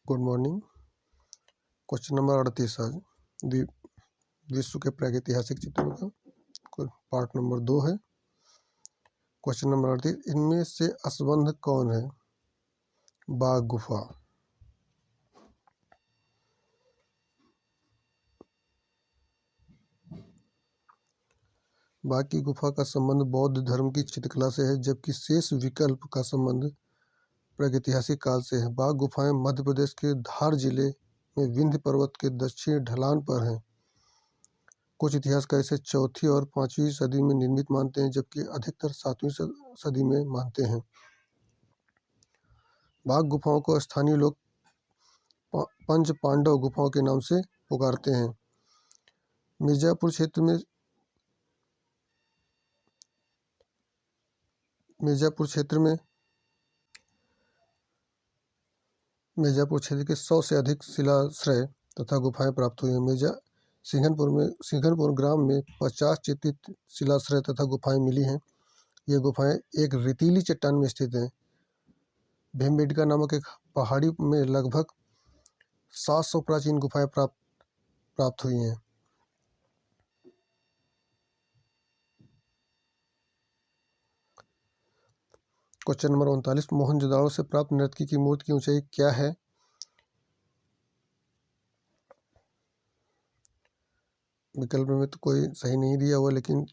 Good morning. Question number 38 आज विश्व के प्रागैतिहासिक चित्रों का पार्ट नंबर 2 है। क्वेश्चन नंबर 38, इनमें से असंबद्ध कौन है? बाघ गुफा। बाघ की गुफा का संबंध बौद्ध धर्म की चित्रकला से है, जबकि शेष विकल्प का संबंध प्रागैतिहासिक काल से है। बाघ गुफाएं मध्य प्रदेश के धार जिले में विंध्य पर्वत के दक्षिणी ढलान पर हैं। कुछ इतिहासकार इसे 4वीं और 5वीं सदी में निर्मित मानते हैं, जबकि अधिकतर 7वीं सदी में मानते हैं। बाघ गुफाओं को स्थानीय लोग पंच पांडव गुफाओं के नाम से पुकारते हैं। मिर्जापुर क्षेत्र के 100 से अधिक शिलाश्रय तथा गुफाएं प्राप्त हुई हैं। सिंघनपुर ग्राम में 50 चित्रित शिलाश्रय तथा गुफाएं मिली हैं। ये गुफाएं एक रेतीली चट्टान में स्थित हैं। भीमबेटका नामक एक पहाड़ी में लगभग 700 प्राचीन गुफाएं प्राप्त हुई हैं। क्वेश्चन नंबर 39, मोहनजोदाड़ो से प्राप्त नर्तकी की मूर्ति की ऊंचाई क्या है? विकल्प में तो कोई सही नहीं दिया हुआ, लेकिन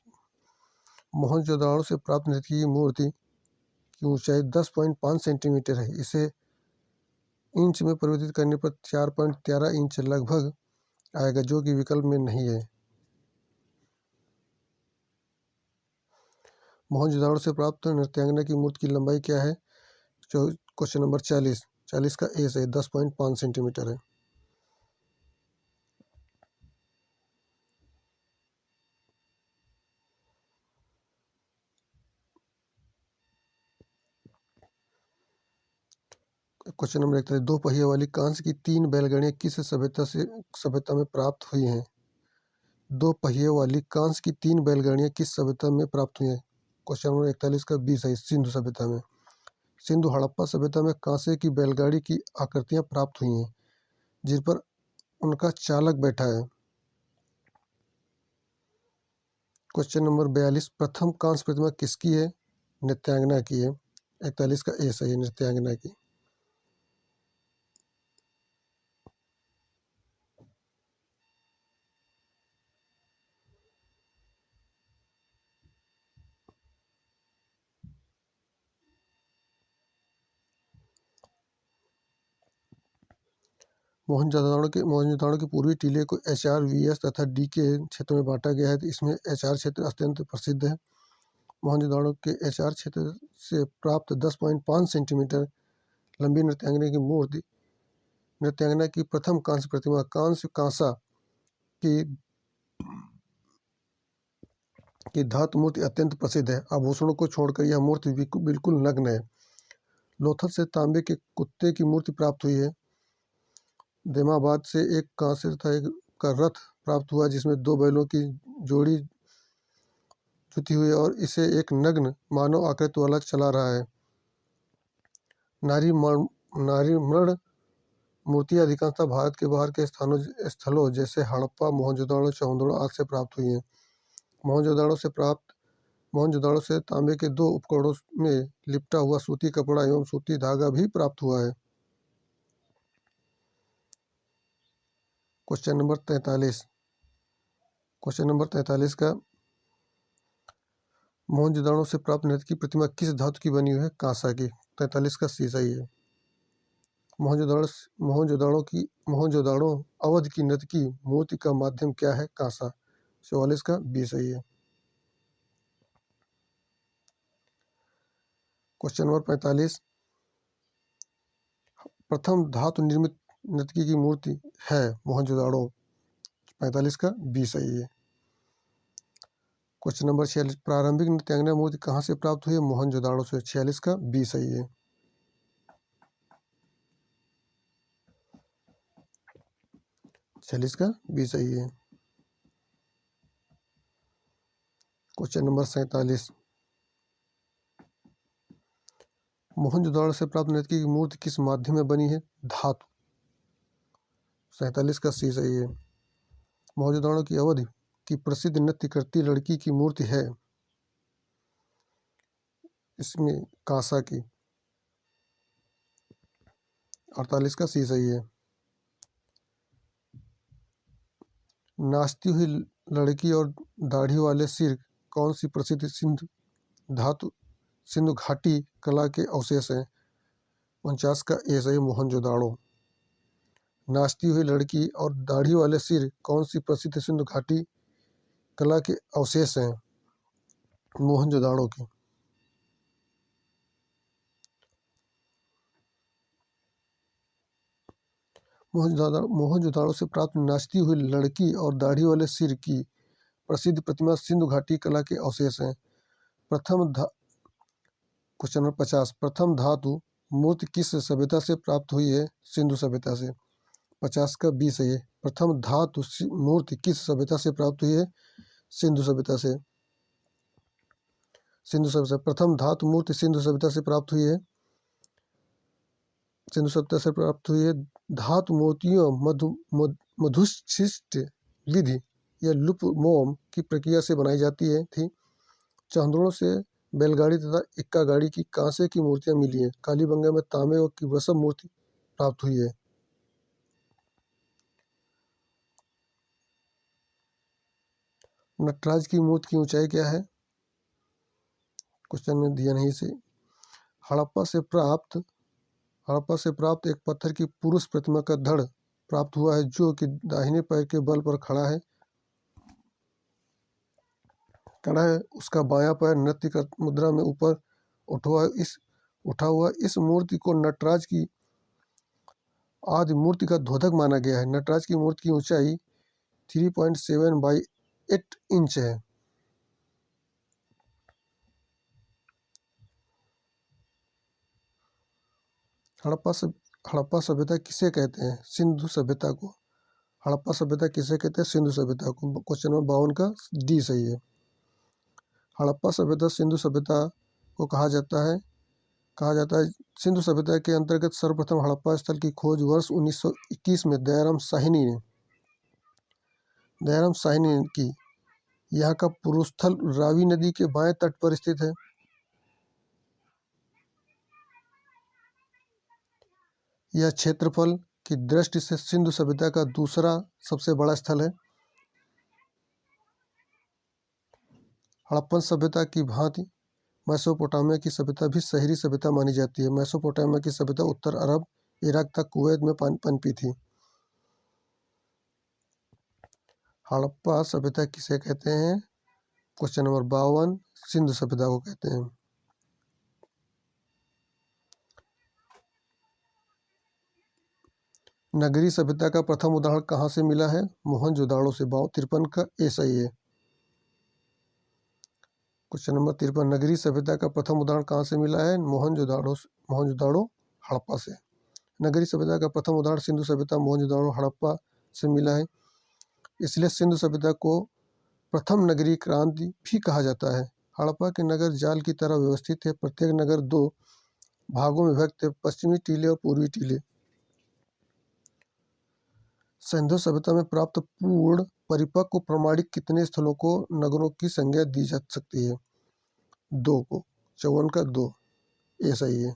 मोहनजोदाड़ो से प्राप्त नर्तकी की मूर्ति की ऊंचाई 10.5 सेंटीमीटर है। इसे इंच में परिवर्तित करने पर 4.13 इंच लगभग आएगा, जो कि विकल्प में नहीं है। मोहनजोदाड़ो से प्राप्त नृत्यांगना की मूर्ति की लंबाई क्या है? क्वेश्चन नंबर 40 का ए सही 10.5 सेंटीमीटर है। क्वेश्चन नंबर 41, 2 पहिए वाली कांस्य की 3 बैलगाड़ियां किस सभ्यता में प्राप्त हुई हैं? 2 पहिए वाली कांस्य की 3 बैलगाड़ियां किस सभ्यता में प्राप्त हुई हैं? क्वेश्चन नंबर 41 का बी सही सिंधु सभ्यता में। सिंधु हड़प्पा सभ्यता में कांसे की बैलगाड़ी की आकृतियां प्राप्त हुई हैं, जिन पर उनका चालक बैठा है। क्वेश्चन नंबर 42, प्रथम कांस्य प्रतिमा किसकी है? नृत्यांगना की है। 41 का ए सही नृत्यांगना की। मोहनजोदाड़ो के पूर्वी टीले को HR, VS तथा D के क्षेत्र में बांटा गया है। इसमें HR क्षेत्र अत्यंत प्रसिद्ध है। मोहनजोदाड़ो के HR क्षेत्र से प्राप्त 10.5 सेंटीमीटर लंबी नृत्यांगना की प्रथम कांस्य प्रतिमा कांसा की धातु मूर्ति अत्यंत प्रसिद्ध है। आभूषणों को छोड़कर यह मूर्ति बिल्कुल नग्न है। लोथल से तांबे के कुत्ते की मूर्ति प्राप्त हुई है। देमाबाद से एक कांस्य तथा एक का रथ प्राप्त हुआ, जिसमें 2 बैलों की जोड़ी जुती हुई है और इसे एक नग्न मानव आकृति वाला चला रहा है। नारी मृण मूर्तियां अधिकांशतः भारत के बाहर के स्थलों जैसे हड़प्पा, मोहनजोदाड़ो, चौंदड़ो आदि से प्राप्त हुई हैं। मोहनजोदाड़ो से तांबे के 2 उपकरणों में लिपटा हुआ सूती कपड़ा एवं सूती धागा भी प्राप्त हुआ है। क्वेश्चन नंबर 43 का मोहनजोदाड़ो से प्राप्त नर्तकी की प्रतिमा किस धातु की बनी हुई है? कांसा की। 43 का सी सही है। मोहनजोदाड़ो अवध की नर्तकी मूर्ति का माध्यम क्या है? कांसा। 44 का बी सही है। क्वेश्चन नंबर 45, प्रथम धातु निर्मित नर्तकी की मूर्ति है मोहनजोदाड़ो। 45 का बी सही है। क्वेश्चन नंबर 46, प्रारंभिक नृत्यांगना मूर्ति कहाँ से प्राप्त हुई है? मोहनजोदाड़ो से। 46 का बी सही है। का बी सही है। क्वेश्चन नंबर 47, मोहनजोदाड़ो से प्राप्त नर्तकी की मूर्ति किस माध्यम में बनी है? धातु। 47 का सी सही है। मोहनजोदाड़ो की अवध की प्रसिद्ध नृत्य करती लड़की की मूर्ति है, इसमें कांसा की। 48 का सी सही है। नाचती हुई लड़की और दाढ़ी वाले सिर कौन सी प्रसिद्ध सिंधु घाटी कला के अवशेष हैं? 49 का ए सही, मोहनजोदाड़ो। नाचती हुई लड़की और दाढ़ी वाले सिर कौन सी प्रसिद्ध सिंधु घाटी कला के अवशेष हैं? मोहनजोदाड़ो की। मोहनजोदाड़ो से प्राप्त नाचती हुई लड़की और दाढ़ी वाले सिर की प्रसिद्ध प्रतिमा सिंधु घाटी कला के अवशेष हैं। क्वेश्चन नंबर 50, प्रथम धातु मूर्ति किस सभ्यता से प्राप्त हुई है? सिंधु सभ्यता से। 50 का बी सही है। प्रथम धातु मूर्ति किस सभ्यता से प्राप्त हुई है? सिंधु सभ्यता से। सिंधु सभ्यता प्रथम धातु मूर्ति सिंधु सभ्यता से प्राप्त हुई है। सिंधु सभ्यता से प्राप्त हुई है। धातु मूर्तियों मधुशिष्ट विधि या लुप मोम की प्रक्रिया से बनाई जाती है थी। चंद्रों से बैलगाड़ी तथा इक्का गाड़ी की कांसे की मूर्तियां मिली हैं। कालीबंगा में तांबे की वसव मूर्ति प्राप्त हुई है। नटराज की मूर्ति की ऊंचाई क्या है? क्वेश्चन में दिया नहीं से। हड़प्पा से प्राप्त एक पत्थर की पुरुष प्रतिमा का धड़ प्राप्त हुआ है जो कि दाहिने पैर के बल पर खड़ा है। उसका बायां पैर नृत्य का मुद्रा में ऊपर उठा हुआ इस मूर्ति को नटराज की आदि मूर्ति का द्योतक माना गया है। नटराज की मूर्ति की ऊंचाई 3.7 बाई 8 इंच है। हड़प्पा सभ्यता किसे कहते हैं? सिंधु सभ्यता को। हड़प्पा सभ्यता किसे कहते हैं? सिंधु सभ्यता को। क्वेश्चन नंबर 52 का डी सही है। हड़प्पा सभ्यता सिंधु सभ्यता को कहा जाता है। सिंधु सभ्यता के अंतर्गत सर्वप्रथम हड़प्पा स्थल की खोज वर्ष 1921 में दयाराम साहनी ने की। यहाँ का पुरुस्थल रावी नदी के बाएं तट पर स्थित है। यह क्षेत्रफल की दृष्टि से सिंधु सभ्यता का दूसरा सबसे बड़ा स्थल है। हड़प्पन सभ्यता की भांति मेसोपोटामिया की सभ्यता भी शहरी सभ्यता मानी जाती है। मेसोपोटामिया की सभ्यता उत्तर अरब, इराक तक कुवैत में पनपी थी। हड़प्पा सभ्यता किसे कहते हैं? क्वेश्चन नंबर 52 सिंधु सभ्यता को कहते हैं। नगरीय सभ्यता का प्रथम उदाहरण कहाँ से मिला है? मोहनजोदाड़ो से। 53 का ए सही है। क्वेश्चन नंबर 53, नगरीय सभ्यता का प्रथम उदाहरण कहाँ से मिला है? मोहनजोदाड़ो हड़प्पा से। नगरीय सभ्यता का प्रथम उदाहरण सिंधु सभ्यता मोहनजोदाड़ो हड़प्पा से मिला है। इसलिए सिंधु सभ्यता को प्रथम नगरीय क्रांति भी कहा जाता है। हड़प्पा के नगर जाल की तरह व्यवस्थित है। प्रत्येक नगर 2 भागों में विभक्त है, पश्चिमी टीले और पूर्वी टीले। सिंधु सभ्यता में प्राप्त पूर्ण परिपक्व प्रमाणिक कितने स्थलों को नगरों की संज्ञा दी जा सकती है? 2 को। 54 का 2 ये सही है।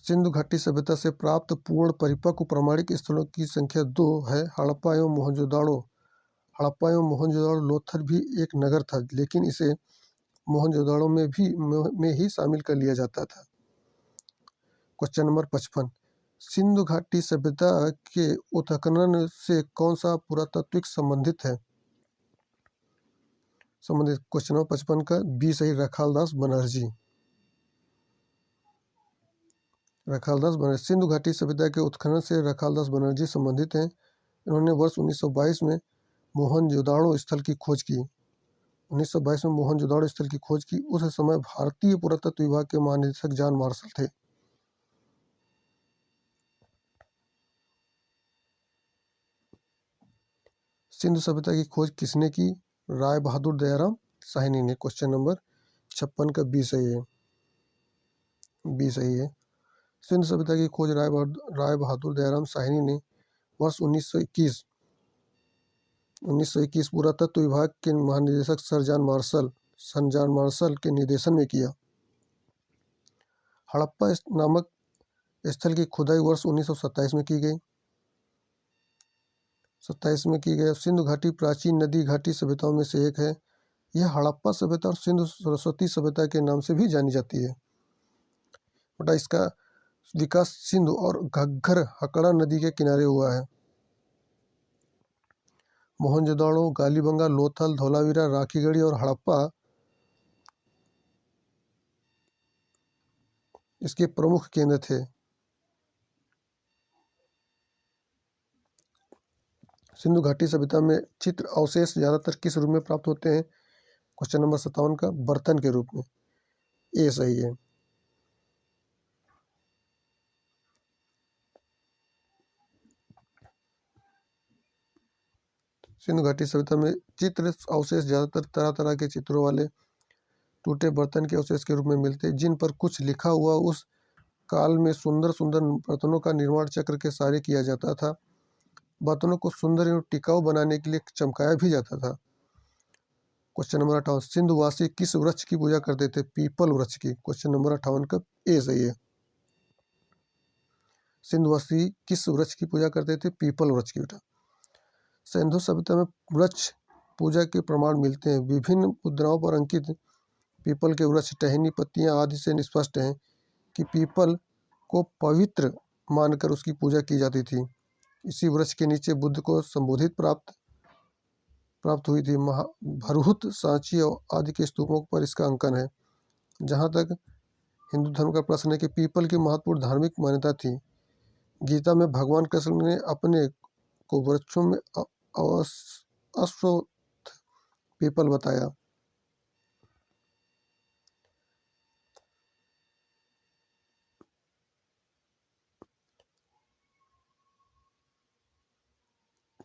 सिंधु घाटी सभ्यता से प्राप्त पूर्ण परिपक्व प्रमाणिक स्थलों की संख्या 2 है। हड़प्पा एवं मोहनजोदाड़ो लोथल भी एक नगर था, लेकिन इसे मोहनजोदाड़ो में ही शामिल कर लिया जाता था। क्वेश्चन नंबर 55, सिंधु घाटी सभ्यता के उत्खनन से कौन सा पुरातात्विक संबंधित है? क्वेश्चन नंबर 55 का बी सही, रखालदास बनर्जी। सिंधु घाटी सभ्यता के उत्खनन से रखालदास बनर्जी संबंधित हैं। इन्होंने वर्ष 1922 में मोहनजोदाड़ो स्थल की खोज की। 1922 में मोहनजोदाड़ो स्थल की खोज की। उस समय भारतीय पुरातत्व विभाग के महानिदेशक जॉन मार्शल थे। सिंधु सभ्यता की खोज किसने की? राय बहादुर दयाराम साहनी ने। क्वेश्चन नंबर 56 का बी सही है। बी सही है। सिंधु सभ्यता की खोज राय बहादुर दयाराम साहनी ने वर्ष 1921 पुरातत्व विभाग के महानिदेशक सर जॉन मार्शल के निर्देशन में किया। हड़प्पा नामक स्थल की खुदाई वर्ष 1927 में की गई। 27 में की गई। सिंधु घाटी प्राचीन नदी घाटी सभ्यताओं में से एक है। यह हड़प्पा सभ्यता और सिंधु सरस्वती सभ्यता के नाम से भी जानी जाती है। बटा इसका विकास सिंधु और घग्गर हकड़ा नदी के किनारे हुआ है। मोहनजोदड़ो, गालीबंगा, लोथल, धोलावीरा, राखीगढ़ी और हड़प्पा इसके प्रमुख केंद्र थे। सिंधु घाटी सभ्यता में चित्र अवशेष ज्यादातर किस रूप में प्राप्त होते हैं? क्वेश्चन नंबर 57 का बर्तन के रूप में। ए सही है। सिंधु घाटी सभ्यता में चित्र अवशेष ज्यादातर तरह तरह के चित्रों वाले टूटे बर्तन के अवशेष के रूप में मिलते हैं, जिन पर कुछ लिखा हुआ। उस काल में सुंदर सुंदर बर्तनों का निर्माण चक्र के सहारे किया जाता था। बर्तनों को सुंदर एवं टिकाऊ बनाने के लिए चमकाया भी जाता था। क्वेश्चन नंबर 58, सिंधुवासी किस वृक्ष की पूजा करते थे? पीपल वृक्ष की। क्वेश्चन नंबर 58 का ए सही है। सिंधुवासी किस वृक्ष की पूजा करते थे? पीपल वृक्ष की। बेटा सिंधु सभ्यता में वृक्ष पूजा के प्रमाण मिलते हैं। विभिन्न मुद्राओं पर अंकित पीपल के वृक्ष, टहनी, पत्तियां आदि से स्पष्ट है कि पीपल को पवित्र मानकर उसकी पूजा की जाती थी। इसी वृक्ष के नीचे बुद्ध को संबोधित प्राप्त हुई थी। भरहुत, सांची आदि के स्तूपों पर इसका अंकन है। जहाँ तक हिंदू धर्म का प्रश्न है कि पीपल की महत्वपूर्ण धार्मिक मान्यता थी। गीता में भगवान कृष्ण ने अपने को वृक्षों में अश्वत्थ पीपल बताया।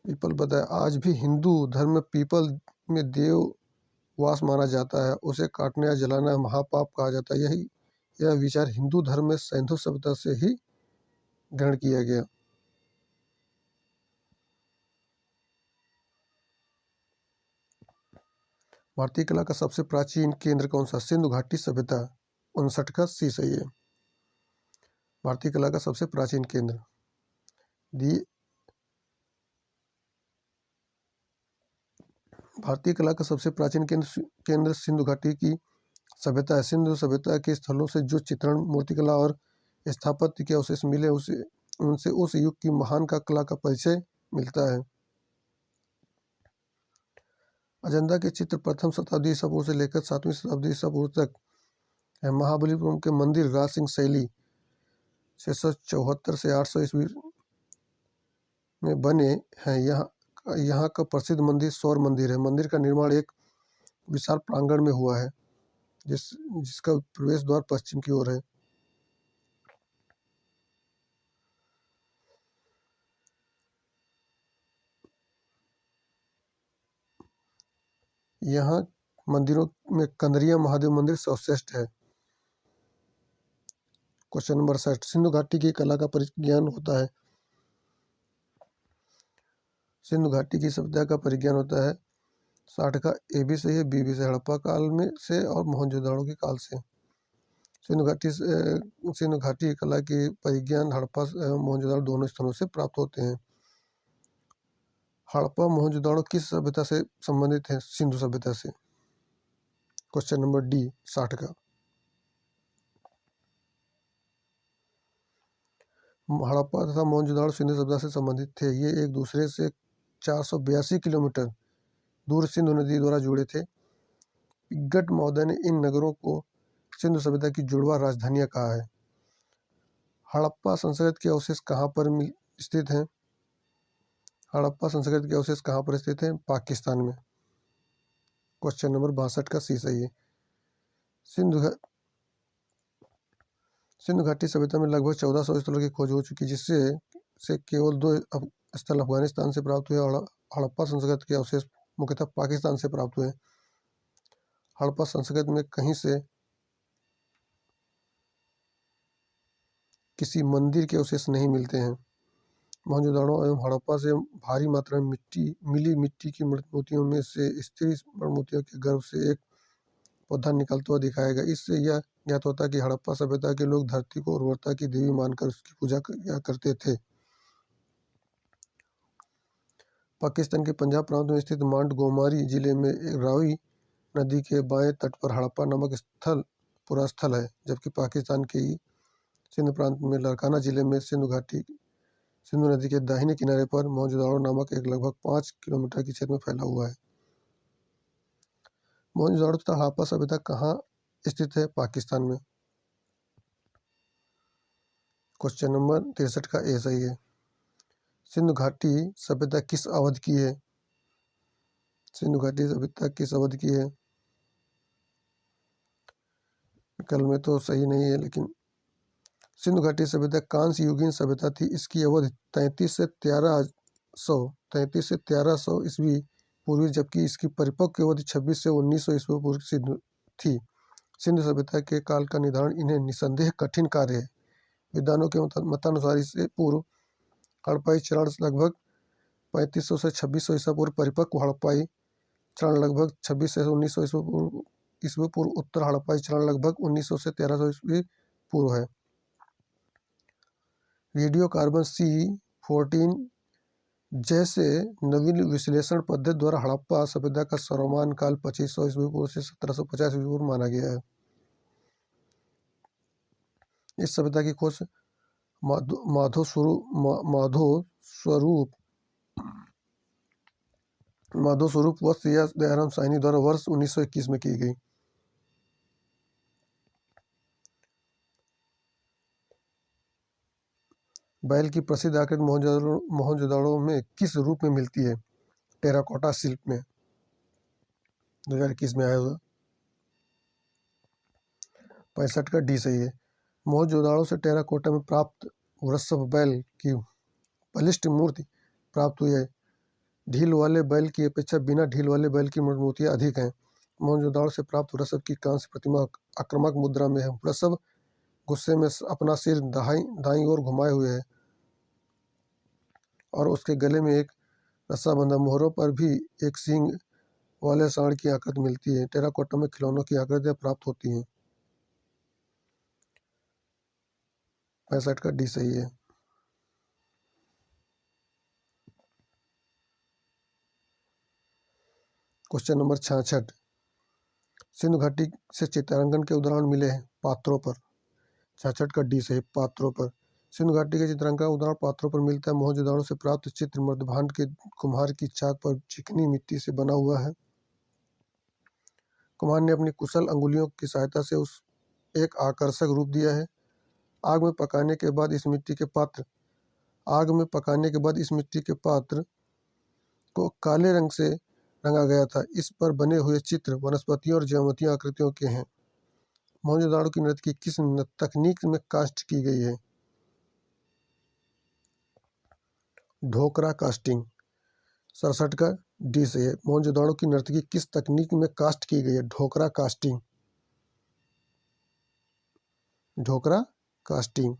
पीपल बताया। आज भी हिंदू धर्म में पीपल में देव वास माना जाता है। उसे काटना या जलाना महापाप कहा जाता है। यह विचार हिंदू धर्म में सिंधु सभ्यता से ही ग्रहण किया गया। भारतीय कला का सबसे प्राचीन केंद्र कौन सा? सिंधु घाटी सभ्यता। 59 का सी सही है। भारतीय कला का सबसे प्राचीन केंद्र दी भारतीय कला का सबसे प्राचीन केंद्र सिंधु घाटी की सभ्यता है। सिंधु सभ्यता के स्थलों से जो चित्रण, मूर्तिकला और स्थापत्य के अवशेष मिले उनसे उस युग की महान का कला का परिचय मिलता है। अजंता के चित्र प्रथम शताब्दी ईसा पूर्व से लेकर 7वीं शताब्दी ईसा पूर्व तक है। महाबलीपुरम के मंदिर राज सिंह शैली 674 से 800 ईस्वी में बने हैं। यहाँ का प्रसिद्ध मंदिर सौर मंदिर है। मंदिर का निर्माण एक विशाल प्रांगण में हुआ है, जिसका प्रवेश द्वार पश्चिम की ओर है। यहाँ मंदिरों में कंदरिया महादेव मंदिर सर्वश्रेष्ठ है। क्वेश्चन नंबर 60, सिंधु घाटी की कला का परिज्ञान होता है। सिंधु घाटी की सभ्यता का परिज्ञान होता है। 60 का ए भी सही है, बी भी सही। हड़प्पा काल में से और मोहनजोदड़ो के काल से। सिंधु घाटी कला की परिज्ञान हड़प्पा मोहनजोदड़ो दोनों स्थलों से प्राप्त होते हैं। हड़प्पा मोहनजोदड़ो किस सभ्यता से संबंधित है? सिंधु सभ्यता से। क्वेश्चन नंबर डी 60 का। हड़प्पा तथा मोहनजोदड़ो सिंधु सभ्यता से संबंधित थे। ये एक दूसरे से 482 किलोमीटर दूर सिंधु नदी द्वारा जुड़े थे। पिग्गट महोदय ने इन नगरों को सिंधु सभ्यता की जुड़वा राजधानियां कहा है। हड़प्पा संस्कृति के अवशेष कहाँ पर स्थित हैं? हड़प्पा संस्कृति के अवशेष कहाँ पर स्थित हैं? पाकिस्तान में। क्वेश्चन नंबर 62 का सी सही है। सिंधु घाटी सभ्यता में लगभग 1400 स्थलों की खोज हो चुकी, जिससे से केवल 2 स्थल अफगानिस्तान से प्राप्त हुए। हड़प्पा संस्कृति के अवशेष मुख्यतः पाकिस्तान से प्राप्त हुए। हड़प्पा संस्कृति में कहीं से किसी मंदिर के अवशेष नहीं मिलते हैं। मोहनजोदड़ो एवं हड़प्पा से भारी मात्रा में मिट्टी की मूर्तियों में से स्त्री मूर्तियों के गर्भ से एक पौधा निकलता हुआ दिखाया गया। इससे यह ज्ञात होता है कि हड़प्पा सभ्यता के लोग धरती को उर्वरता की देवी मानकर उसकी पूजा किया करते थे। पाकिस्तान के पंजाब प्रांत में स्थित मांड गोमारी जिले में एक रावी नदी के बाएं तट पर हड़प्पा नामक पूरा स्थल है, जबकि पाकिस्तान के सिंध प्रांत में लारकाना जिले में सिंधु नदी के दाहिने किनारे पर मोहनजोदड़ो नामक एक लगभग 5 किलोमीटर के क्षेत्र में फैला हुआ है। मोहनजोदड़ो तथा हड़प्पा सभ्यता कहाँ स्थित है? पाकिस्तान में। क्वेश्चन नंबर 63 का ए सही है। सिंधु घाटी सभ्यता किस अवधि की है? सिंधु घाटी सभ्यता किस अवधि की है? विकल्प में तो सही नहीं है, लेकिन सिंधु घाटी सभ्यता कांस्य युगीन सभ्यता थी। इसकी अवधि 33 से 1300 ईस्वी पूर्वी, जबकि इसकी परिपक्व अवधि 26 से 1900 ईस्वी पूर्व सिंधु थी। सिंधु सभ्यता के काल का निर्धारण इन्हें निसंदेह कठिन कार्य है। विद्वानों के मतानुसार इससे पूर्व हड़प्पाई चरण लगभग 3500 से 2600 ईसा पूर्व, परिपक्व हड़प्पाई चरण लगभग 26 से 1900 ईस्वी पूर्व, उत्तर हड़प्पाई चरण लगभग 1900 से 1300 ईस्वी पूर्व है। रेडियो कार्बन C14 जैसे नवीन विश्लेषण पद्धति द्वारा हड़प्पा सभ्यता का सर्वमान्य काल 2500 ईस्वी पूर्व से 1750 ईस्वी पूर्व माना गया है। इस सभ्यता की खोज माधो स्वरूप वत्स या दयाराम साहनी द्वारा वर्ष 1921 में की गई। बैल की प्रसिद्ध आकृति मोहनजोदड़ो में किस रूप में मिलती है? टेराकोटा शिल्प में। 2021 में आया हुआ। 65 का डी सही है। मोहनजोदड़ो से टेराकोटा में प्राप्त वृषभ बैल की बलिष्ठ मूर्ति प्राप्त हुई है। ढील वाले बैल की अपेक्षा बिना ढील वाले बैल की मूर्तियां अधिक हैं। मोहनजोदड़ो से प्राप्त वृषभ की कांस्य प्रतिमा आक्रामक मुद्रा में है। वृषभ गुस्से में अपना सिर दाईं ओर घुमाए हुए है और उसके गले में एक रस्सा बंधा। मोहरों पर भी एक सींग वाले सांड की आकृति मिलती है। टेराकोटा में खिलौनों की आकृतियां प्राप्त होती हैं। 65 का डी सही है। Question number 66। सिंधु घाटी से चित्रांकन के उदाहरण मिले हैं पात्रों पर। 66 का डी सही, पात्रों पर। सिंधु घाटी के चित्रांकन उदाहरण पात्रों पर मिलता है। मोहनजोदड़ो से प्राप्त चित्र मर्दभांड के कुम्हार की चाक पर चिकनी मिट्टी से बना हुआ है। कुम्हार ने अपनी कुशल अंगुलियों की सहायता से उस एक आकर्षक रूप दिया है। आग में पकाने के बाद इस मिट्टी के पात्र को काले रंग से रंगा गया था। इस पर बने हुए चित्र वनस्पतियों और ज्यामितीय आकृतियों के हैं। मोहनजोदड़ो की नृत्य की किस तकनीक में कास्ट की गई है? ढोकरा कास्टिंग। 67 का डी से है। मोहनजोदड़ो की नर्तकी किस तकनीक में कास्ट की गई है? ढोकरा कास्टिंग। ढोकरा कास्टिंग।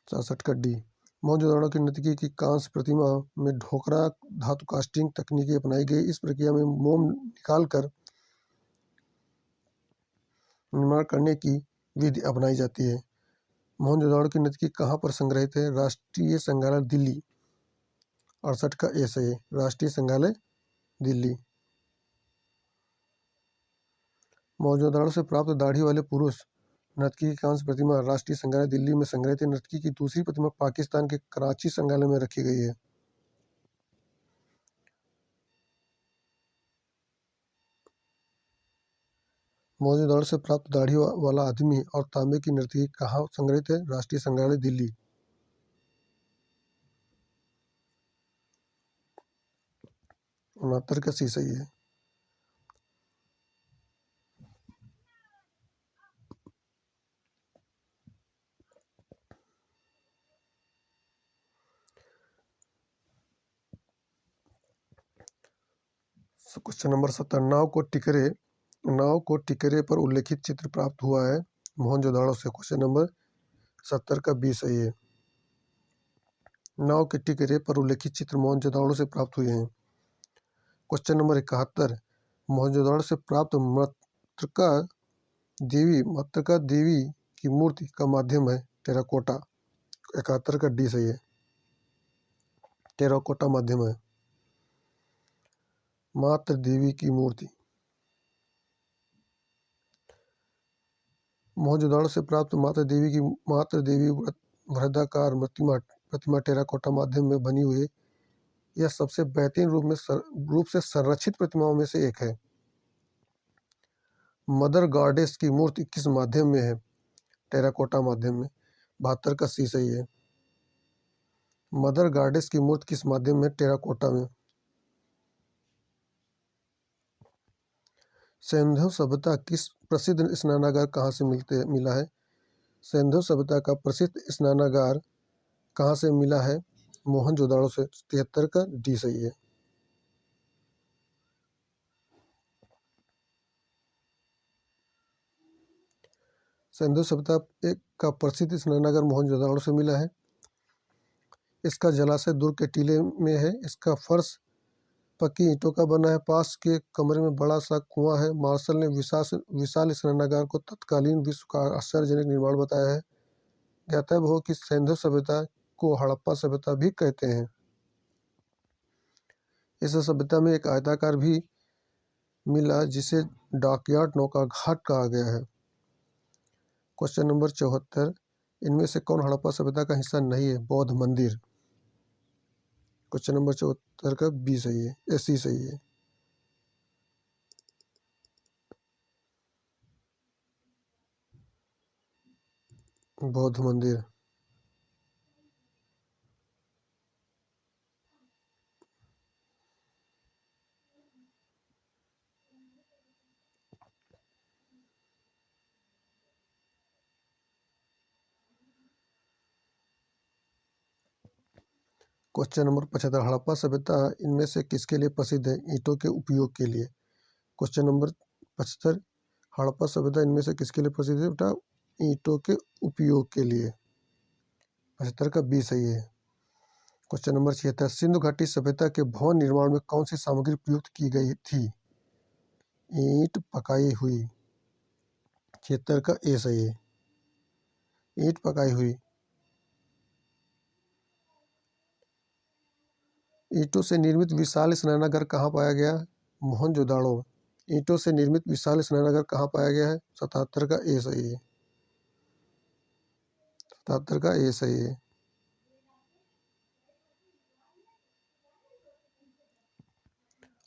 67 का डी। मोहनजोदड़ो की नर्तकी की कांस्य प्रतिमा में ढोकरा धातु कास्टिंग तकनीकी अपनाई गई। इस प्रक्रिया में मोम निकालकर निर्माण करने की विधि अपनाई जाती है। मोहनजोदड़ो की नर्तकी कहाँ पर संग्रहित है? राष्ट्रीय संग्रहालय दिल्ली। 68 का ए सही है। राष्ट्रीय संग्रहालय दिल्ली। मोहनजोदड़ो से प्राप्त दाढ़ी वाले पुरुष नर्तकी की कांस्य प्रतिमा राष्ट्रीय संग्रहालय दिल्ली में संग्रहित है। नर्तकी की दूसरी प्रतिमा पाकिस्तान के कराची संग्रहालय में रखी गई है। मोहनजोदड़ो से प्राप्त दाढ़ी वाला आदमी और तांबे की नर्तकी कहाँ संग्रहित है? राष्ट्रीय संग्रहालय दिल्ली। 69 का सी सही है। Question number 70। नाव को टिकरे नाव को टिकरे पर उल्लेखित चित्र प्राप्त हुआ है मोहनजोदाड़ो से। क्वेश्चन नंबर 70 का बी सही है। नाव के टिकरे पर उल्लेखित चित्र मोहनजोदाड़ो से प्राप्त हुए हैं। क्वेश्चन नंबर 71 मोहनजोदाड़ो से प्राप्त मातृका देवी की मूर्ति का माध्यम है टेराकोटा। 71 का डी सही है, टेराकोटा माध्यम है। मातृ देवी की मूर्ति। मोहनजोदाड़ो से प्राप्त मातृ देवी वृत्ताकार प्रतिमा टेराकोटा माध्यम में बनी हुई यह सबसे बेहतरीन रूप से संरक्षित प्रतिमाओं में से एक है। मदर गॉडेस की मूर्ति किस माध्यम में है? टेराकोटा माध्यम में। 72 का सी सही है। मदर गॉडेस की मूर्ति किस माध्यम में? टेराकोटा में। सिंधु सभ्यता किस प्रसिद्ध स्नानागार कहाँ से मिला है? सिंधु सभ्यता का प्रसिद्ध स्नानागार कहाँ से मिला है? मोहनजोदाड़ो से। 73 का डी सही है। सिंधु सभ्यता का प्रसिद्ध स्नानागार मोहनजोदाड़ो से मिला है। इसका जलाशय दुर्ग के टीले में है। इसका फर्श पक्की ईंटों का बना है। पास के कमरे में बड़ा सा कुआं है। मार्शल ने विशाल स्नानागार को तत्कालीन विश्व का आश्चर्यजनक निर्माण बताया है। ज्ञातव्य हो कि सिंधु सभ्यता को हड़प्पा सभ्यता भी कहते हैं। इस सभ्यता में एक आयताकार भी मिला जिसे डॉकयार्ड नौका घाट कहा गया है। क्वेश्चन नंबर 74 इनमें से कौन हड़प्पा सभ्यता का हिस्सा नहीं है? बौद्ध मंदिर। क्वेश्चन नंबर 74 का बी सही है, सी सही है। बौद्ध मंदिर। क्वेश्चन नंबर 75 हड़प्पा सभ्यता इनमें से किसके लिए प्रसिद्ध है? ईंटों के उपयोग के लिए। क्वेश्चन नंबर 75 हड़प्पा सभ्यता इनमें से किसके लिए प्रसिद्ध है? बेटा ईंटों के उपयोग के लिए। 75 का बी सही है। क्वेश्चन नंबर 76 सिंधु घाटी सभ्यता के भवन निर्माण में कौन सी सामग्री प्रयुक्त की गई थी? ईंट पकाई हुई। 76 का ए सही है, ईंट पकाई हुई। ईंटों से निर्मित विशाल स्नानागार कहाँ पाया गया? मोहनजोदाड़ो। ईंटों से निर्मित विशाल स्नानागार कहाँ पाया गया है? 77 का ए सही है, 77 का ए सही है।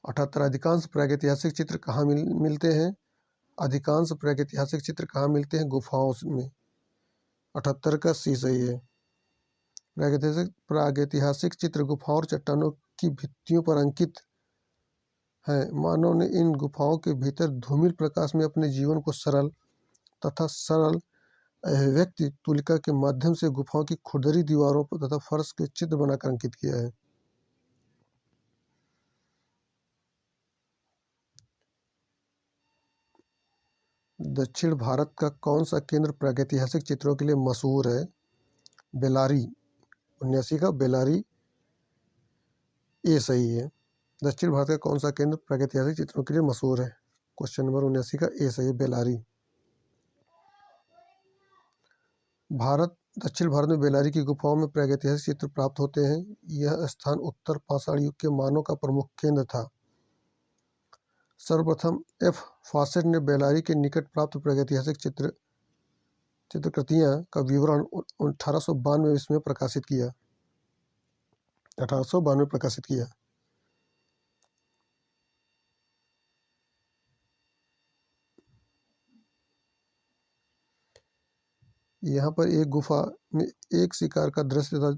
अठहत्तर अधिकांश प्रागैतिहासिक चित्र कहाँ मिलते हैं? अधिकांश प्रागैतिहासिक चित्र कहाँ मिलते हैं? गुफाओं में। 78 का सी सही है। प्रागैतिहासिक चित्र गुफाओं और चट्टानों की भित्तियों पर अंकित हैं। मानव ने इन गुफाओं के भीतर धूमिल प्रकाश में अपने जीवन को सरल अभिव्यक्ति तुलिका के माध्यम से गुफाओं की खुरदरी दीवारों पर तथा फर्श के चित्र बनाकर अंकित किया है। दक्षिण भारत का कौन सा केंद्र प्रागैतिहासिक चित्रों के लिए मशहूर है? बेलारी। 79 का बेलारी ए सही है। दक्षिण भारत का कौन सा केंद्र प्रागैतिहासिक चित्रों के लिए मशहूर है? क्वेश्चन नंबर 79 का ए सही है, बेलारी। दक्षिण भारत में बेलारी की गुफाओं में प्रागैतिहासिक चित्र प्राप्त होते हैं। यह स्थान उत्तर पाषाण युग के मानव का प्रमुख केंद्र था। सर्वप्रथम एफ फॉसेट ने बेलारी के निकट प्राप्त प्रागैतिहासिक चित्रकृतियां का विवरण 1892 में प्रकाशित किया। 1892 में प्रकाशित किया। यहाँ पर एक गुफा में एक शिकार का दृश्य तथा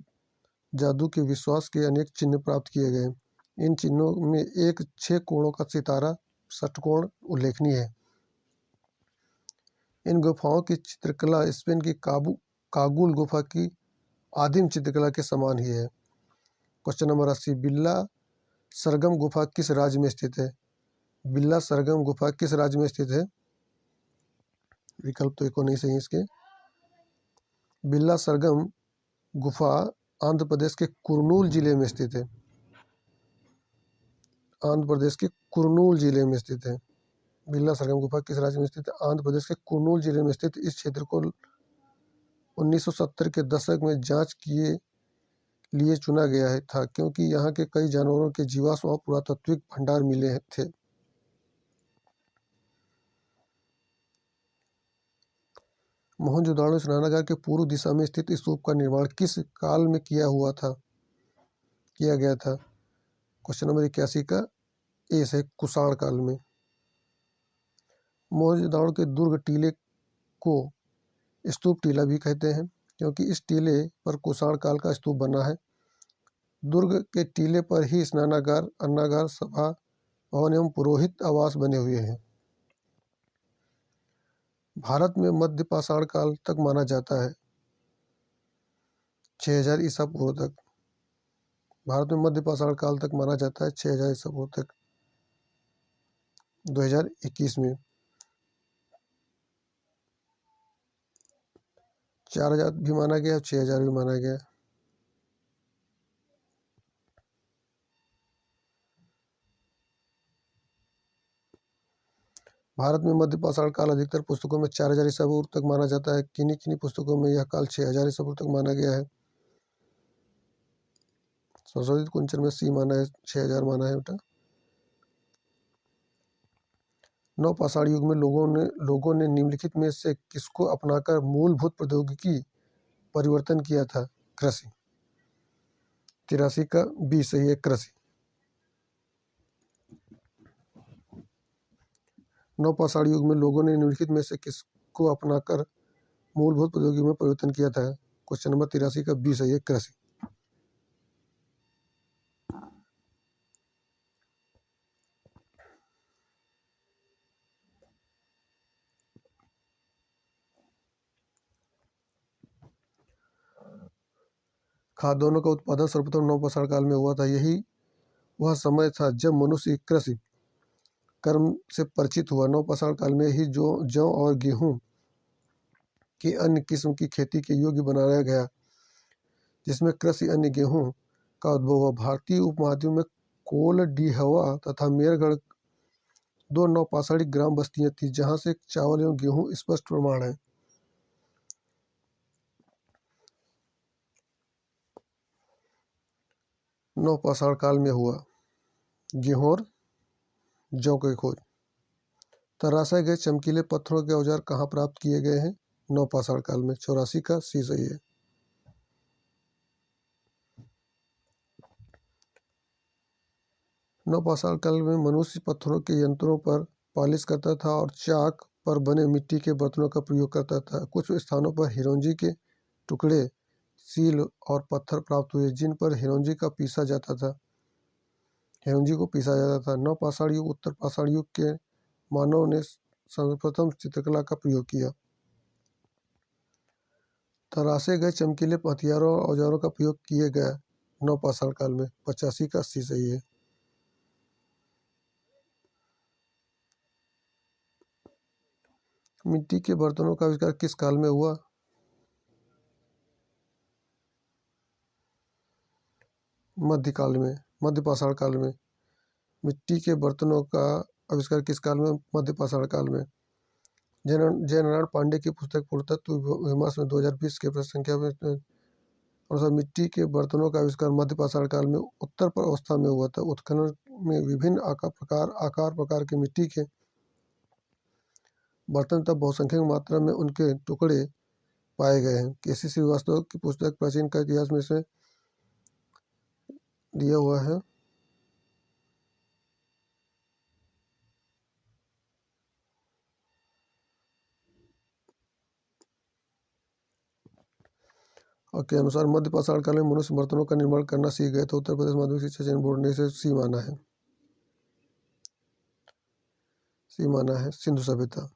जादू के विश्वास के अनेक चिन्ह प्राप्त किए गए। इन चिन्हों में एक 6 कोणों का सितारा षटकोण उल्लेखनीय है। इन गुफाओं की चित्रकला स्पेन की कागुल गुफा की आदिम चित्रकला के समान ही है। क्वेश्चन नंबर 80 बिल्ला सरगम गुफा किस राज्य में स्थित है? बिल्ला सरगम गुफा किस राज्य में स्थित है? विकल्प तो एक नहीं सही इसके। बिल्ला सरगम गुफा आंध्र प्रदेश के कुर्नूल जिले में स्थित है। आंध्र प्रदेश के कुर्नूल जिले में स्थित है। बिल्ला सरगम गुफा किस राज्य में स्थित है? आंध्र प्रदेश के कुर्नूल जिले में स्थित इस क्षेत्र को 1970 के दशक में जांच किए लिए चुना गया है था क्योंकि यहाँ के कई जानवरों के जीवाश्म और पुरातात्विक भंडार मिले थे। मोहनजोदाड़ो स्नानागार के पूर्व दिशा में स्थित स्तूप का निर्माण किस काल में किया गया था? क्वेश्चन नंबर 81 का ए है कुषाण काल में। मोहनजोदाड़ो के दुर्ग टीले को स्तूप टीला भी कहते हैं क्योंकि इस टीले पर कुषाण काल का स्तूप बना है। दुर्ग के टीले पर ही स्नानागार, अन्नागार, सभा भवन एवं पुरोहित आवास बने हुए हैं। भारत में मध्य पाषाण काल तक माना जाता है 6000 ईसा पूर्व तक। भारत में मध्य पाषाण काल तक माना जाता है 6000 ईसा पूर्व तक 2021 में। 4000 भी माना गया, 6000 भी माना गया। भारत में मध्य पाषाण काल अधिकतर पुस्तकों में 4000 ईसा पूर्व तक माना जाता है। किन्हीं किन्हीं पुस्तकों में यह काल 6000 ईसा पूर्व तक माना गया है। संशोधित कुंचन में सी माना है, 6000 माना है बेटा। नवपाषाण युग में लोगों ने निम्नलिखित में से किसको अपनाकर मूलभूत प्रौद्योगिकी परिवर्तन किया था? कृषि। 83 का बी सही है, कृषि। नवपाषाण युग में लोगों ने निम्नलिखित में से किसको अपनाकर मूलभूत प्रौद्योगिकी में परिवर्तन किया था? क्वेश्चन नंबर 83 का बी सही है, कृषि। खाद्यान्नों का उत्पादन सर्वप्रथम नवपाषाण काल में हुआ था। यही वह समय था जब मनुष्य कृषि कर्म से परिचित हुआ। नवपाषाण काल में ही जौ और गेहूं की अन्य किस्म की खेती के योग्य बनाया गया, जिसमें कृषि अन्य गेहूं का उद्भव हुआ। भारतीय उपमहाद्वीप में कोल, डीहवा तथा मेरगढ़ 2 नवपाषाणी ग्राम बस्तियां थी, जहां से चावल एवं गेहूं स्पष्ट प्रमाण है। नवपाषाण काल में हुआ गेहूं और जौ की खोज। तराशे गए चमकीले पत्थरों के औजार कहाँ प्राप्त किए गए हैं? नवपाषाण काल में। 84 का सी सही है। नवपाषाण काल में मनुष्य पत्थरों के यंत्रों पर पालिश करता था और चाक पर बने मिट्टी के बर्तनों का प्रयोग करता था। कुछ स्थानों पर हिरोंजी के टुकड़े, सील और पत्थर प्राप्त हुए, जिन पर हिरोंजी को पीसा जाता था। नवपाषाण युग उत्तर पाषाण युग के मानव ने सर्वप्रथम चित्रकला का प्रयोग किया। तराशे गए चमकीले हथियारों और औजारों का प्रयोग किए गए नवपाषाण काल में। 85 का सी सही है। मिट्टी के बर्तनों का आविष्कार किस काल में हुआ? मध्यकाल में, मध्यपाषाण काल में। मिट्टी के बर्तनों का आविष्कार किस काल में? मध्यपाषाण काल में। जयनारायण पांडे की पुस्तक पुरातत्व विमर्श में 2020 के प्रश्न संख्या में अनुसार मिट्टी के बर्तनों का आविष्कार मध्यपाषाण काल में उत्तर पर अवस्था में हुआ था। उत्खनन में विभिन्न आकार प्रकार के मिट्टी के बर्तन तब बहुसंख्यक मात्रा में उनके टुकड़े पाए गए हैं। केसी श्रीवास्तव की पुस्तक प्राचीन का इतिहास में से दिया हुआ है। और के अनुसार मध्यपाषाण काल में मनुष्य बर्तनों का निर्माण करना सीख गए थे। उत्तर प्रदेश माध्यमिक शिक्षा चयन बोर्ड ने इसे सी माना है। सिंधु सभ्यता।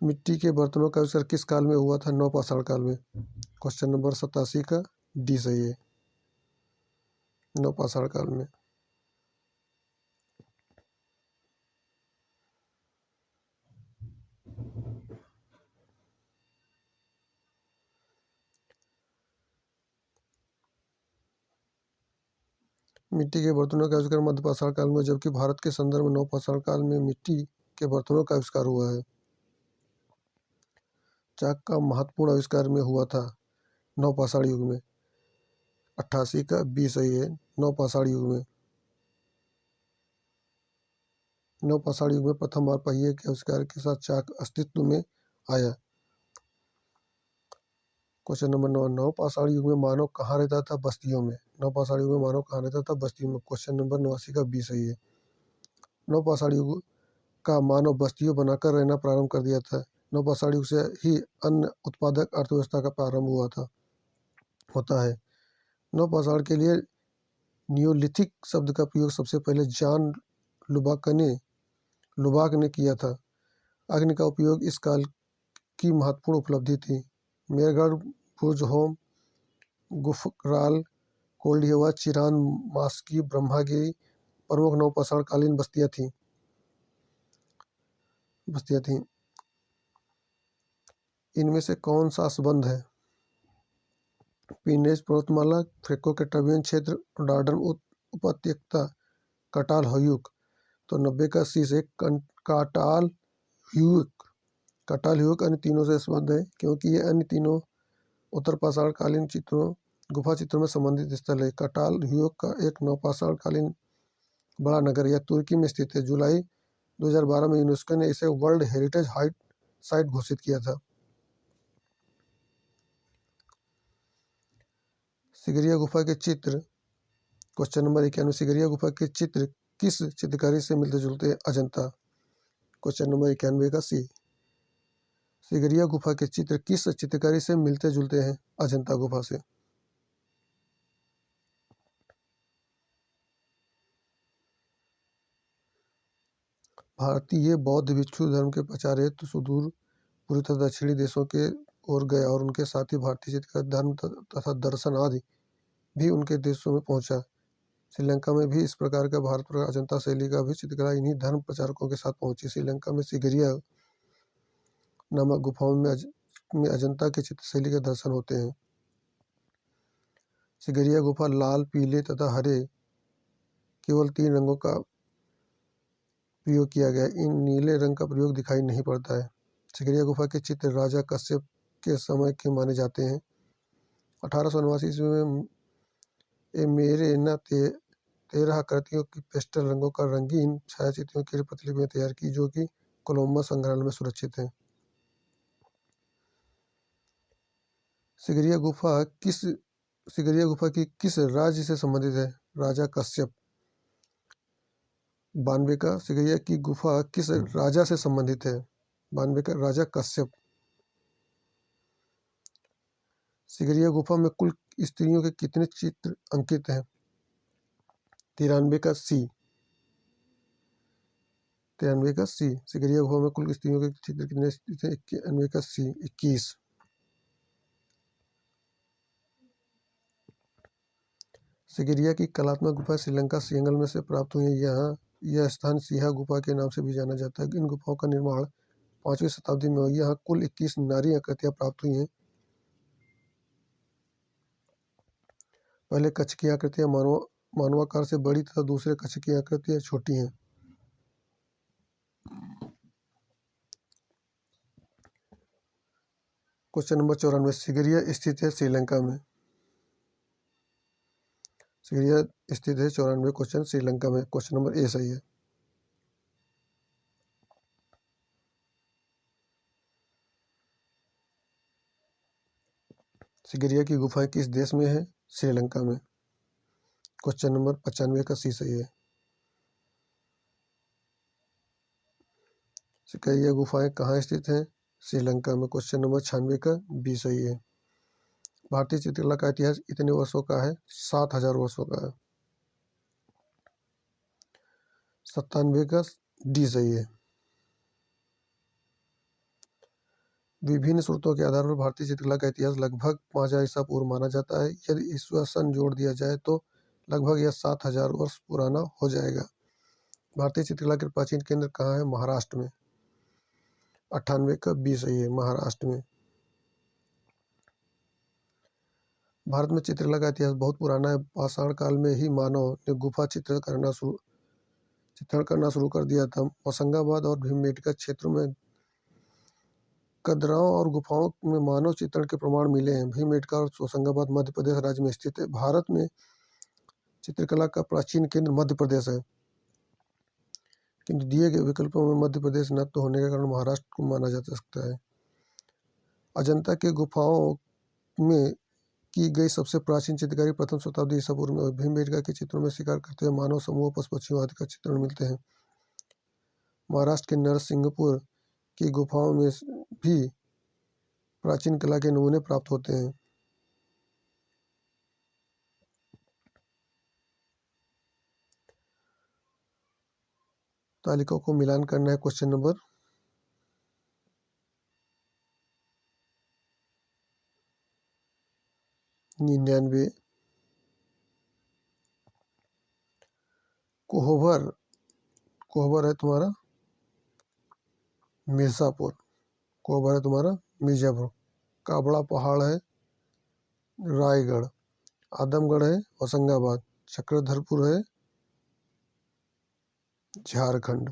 मिट्टी के बर्तनों का आविष्कार किस काल में हुआ था? नवपाषाण काल में। क्वेश्चन नंबर 87 का डी सही है। नवपाषाण काल में। मिट्टी के बर्तनों का आविष्कार मध्यपाषाण काल में, जबकि भारत के संदर्भ में नवपाषाण काल में मिट्टी के बर्तनों का आविष्कार हुआ है। चाक का महत्वपूर्ण आविष्कार में हुआ था नवपाषाण युग में। 88 का बी सही है। नवपाषाण युग में, नवपाषाण युग में प्रथम बार पहिए के आविष्कार के साथ चाक अस्तित्व में आया। क्वेश्चन नंबर 9, नवपाषाण युग में मानव कहाँ रहता था? बस्तियों में। नवपाषाण युग में मानव कहाँ रहता था? बस्तियों में। क्वेश्चन नंबर 89 का बी सही है। नवपाषाण युग का मानव बस्तियों बनाकर रहना प्रारंभ कर दिया था। नवपाषाण युग से ही अन्न उत्पादक अर्थव्यवस्था का प्रारंभ हुआ था होता है। नवपाषाण के लिए नियोलिथिक शब्द का प्रयोग सबसे पहले जॉन लुबाक ने किया था। अग्नि का उपयोग इस काल की महत्वपूर्ण उपलब्धि थी। मेरगढ़, भुजहोम, गुफराल, कोल्डिहवा, चिरान, मास्की, ब्रह्मागिरी प्रमुख नवपाषाण कालीन बस्तियां थीं। इनमें से कौन सा संबंध है? पीनेज पर्वतमाला, फ्रेको-कैटावियन क्षेत्र, डार्डन उपत्यका, कटाल ह्यूक। तो 90 का सी से कटाल ह्यूक अन्य तीनों से संबंध है, क्योंकि ये अन्य तीनों उत्तर पाषाण कालीन गुफा चित्रों में संबंधित स्थल है। कटाल ह्यूक का एक नवपाषाण कालीन बड़ा नगर यह तुर्की में स्थित है। जुलाई 2012 में यूनेस्को ने इसे वर्ल्ड हेरिटेज साइट घोषित किया था। सिगरिया गुफा के चित्र। क्वेश्चन नंबर 91, सिगरिया गुफा के चित्र किस चित्रकारी से मिलते जुलते हैं? अजंता। क्वेश्चन नंबर 91 का सी। सिगरिया गुफा के चित्र किस चित्रकारी से मिलते जुलते हैं? अजंता गुफा से। भारतीय बौद्ध भिक्षु धर्म के प्रचार हेतु सुदूर पूर्वी तथा दक्षिणी देशों के ओर गए और उनके साथ ही भारतीय चित्रकारी, धर्म तथा दर्शन आदि भी उनके देशों में पहुंचा। श्रीलंका में भी इस प्रकार का भारत पर अजंता शैली का भी चित्रकला इन्हीं धर्म प्रचारकों के साथ पहुंची। श्रीलंका में सिगरिया नामक गुफाओं में अजंता की चित्रशैली के दर्शन होते हैं। सिगरिया गुफा लाल, पीले तथा हरे केवल 3 रंगों का प्रयोग किया गया। इन नीले रंग का प्रयोग दिखाई नहीं पड़ता है। सिगरिया गुफा के चित्र राजा कश्यप के समय के माने जाते हैं। 1889 ईस्वी में एमेरेना 13 आकृतियों की पेस्टल रंगों का रंगीन छायाचित्रों की प्रतिलिपियां तैयार की, जो कि कोलंबस संग्रहालय में सुरक्षित हैं। सिगरिया गुफा की किस राज्य से संबंधित है? राजा कश्यप। 92 का, सिगरिया की गुफा किस राजा से संबंधित है? 92 का, राजा कश्यप। सिगरिया गुफा में कुल स्त्रियों के कितने चित्र अंकित हैं? 93 का सी। 93 का सी। सिगरिया गुफा में कुल स्त्रियों के चित्र कितने स्थित हैं? 91 का सी, 21। सिगरिया की कलात्मक गुफा श्रीलंका सिंगल में से प्राप्त हुई है। यह स्थान सिहा गुफा के नाम से भी जाना जाता है। इन गुफाओं का निर्माण 5वीं शताब्दी में हुआ। यहाँ कुल 21 नारी आकृतियां प्राप्त हुई हैं। पहले कच्छ की आकृतियां मानवाकार से बड़ी तथा दूसरे कच्छ की आकृतियां छोटी हैं। क्वेश्चन नंबर 94, सिगरिया स्थित है श्रीलंका में। सिगरिया स्थित है 94 क्वेश्चन श्रीलंका में। क्वेश्चन नंबर ए सही है। सिगरिया की गुफाएं किस देश में है? श्रीलंका में। क्वेश्चन नंबर 95 का सी सही है। सिगरिया गुफाएं कहाँ स्थित हैं? श्रीलंका में। क्वेश्चन नंबर 96 का बी सही है। भारतीय चित्रकला का इतिहास इतने वर्षों का है? 7000 वर्षों का है। 97 का डी सही है। विभिन्न स्रोतों के आधार पर भारतीय चित्रकला का इतिहास लगभग 5000 ईसा पूर्व माना जाता है। यदि ईसा सन जोड़ दिया जाए तो लगभग यह 7000 वर्ष पुराना हो जाएगा। भारतीय चित्रकला के प्राचीन केंद्र कहाँ है? महाराष्ट्र में। 98 का बी सही है, महाराष्ट्र में। भारत में चित्रकला का इतिहास बहुत पुराना है। पाषाण काल में ही मानव ने गुफा चित्रण करना शुरू कर दिया था। होशंगाबाद और भीमबेटका क्षेत्रों में कदराओं और गुफाओं में मानव चित्रण के प्रमाण मिले हैं। भीमबेटका और होशंगाबाद मध्य प्रदेश राज्य में स्थित है। भारत में चित्रकला का प्राचीन केंद्र मध्य प्रदेश है, किंतु दिए गए विकल्पों में मध्य प्रदेश न तो होने के कारण महाराष्ट्र को माना जा सकता है। अजंता के गुफाओं में की गई सबसे प्राचीन चित्रकारी प्रथम शताब्दी ईसा पूर्व में। भीमबेटका के चित्रों में शिकार करते हुए मानव समूह, पशु पक्षियों आदि का चित्रण मिलते हैं। महाराष्ट्र के नरसिंहपुर की गुफाओं में भी प्राचीन कला के नमूने प्राप्त होते हैं। तालिकाओं को मिलान करना है। Question number 99। कोहबर है तुम्हारा मिर्जापुर। कोहबर है तुम्हारा मिर्जापुर। काबड़ा पहाड़ है रायगढ़। आदमगढ़ है होशंगाबाद। चक्रधरपुर है झारखंड।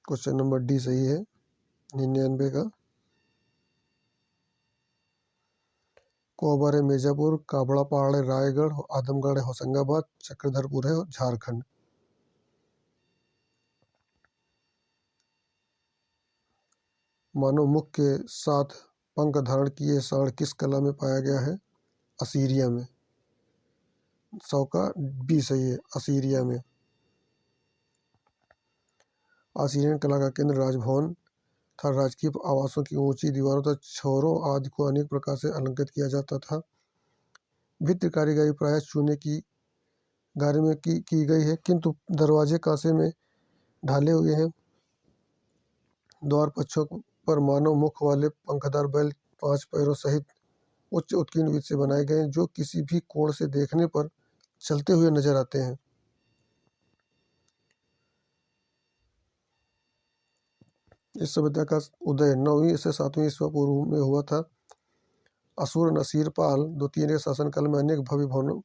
क्वेश्चन नंबर डी सही है, 99 का। कोहबर है मिर्जापुर, काबड़ा पहाड़ है रायगढ़, आदमगढ़ है होशंगाबाद, चक्रधरपुर है झारखंड। मानव मुख के साथ पंख धारण किए साढ़ किस कला में पाया गया है? असीरिया में। 100 का बी सही है, असीरिया में। असीरियन कला का केंद्र राजभवन था। राजकीय आवासों की ऊंची दीवारों तथा छोरों आदि को अनेक प्रकार से अलंकृत किया जाता था। भित्ति कारीगरी प्रायः चूने की गारे में की गई है, किंतु दरवाजे कांसे में ढाले हुए हैं। द्वार पक्षों पर मानव मुख वाले पंखदार बैल 5 पैरों सहित उच्च उत्कीर्ण विधि से बनाए गए हैं, जो किसी भी कोण से देखने पर चलते हुए नजर आते हैं। इस सभ्यता का उदय 9वीं से 7वीं ईस्वी पूर्व में हुआ था। असुर नसीरपाल द्वितीय के शासनकाल में अनेक भव्य भवन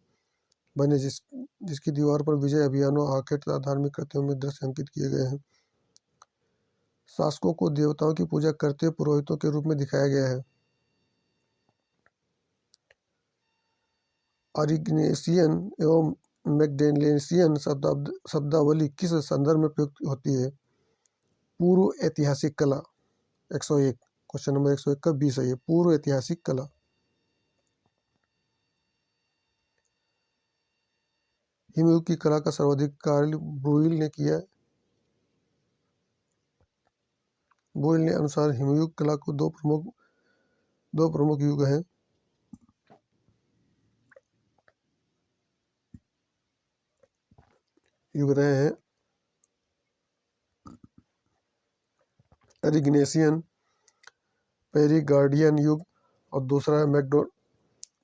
बने, जिसकी दीवार पर विजय अभियानों, आखेट तथा धार्मिक कृत्यों में दृश्य अंकित किए गए हैं। शासकों को देवताओं की पूजा करते पुरोहितों के रूप में दिखाया गया है। ऑरिगनेशियन एवं मैग्डेलेनियन शब्दावली किस संदर्भ में प्रयुक्त होती है? पूर्व ऐतिहासिक कला। 101। क्वेश्चन नंबर 101 का बी सही है, पूर्व ऐतिहासिक कला। हिमयुग की कला का सर्वाधिक कार्य ब्रुइल ने किया। ब्रुइल ने अनुसार हिमयुग कला को दो प्रमुख युग हैं। युग रहे हैं ऑरिगनेशियन पेरिगार्डियन युग और दूसरा है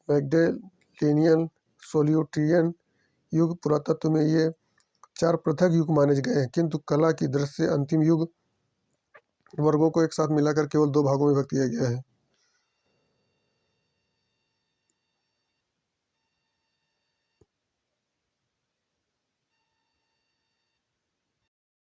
मैग्डेलेनियन सोलियोट्रियन युग। पुरातत्व में ये 4 पृथक युग माने गए हैं, किंतु कला की दृष्टि से अंतिम युग वर्गों को एक साथ मिलाकर केवल 2 भागों में व्यक्त किया गया है।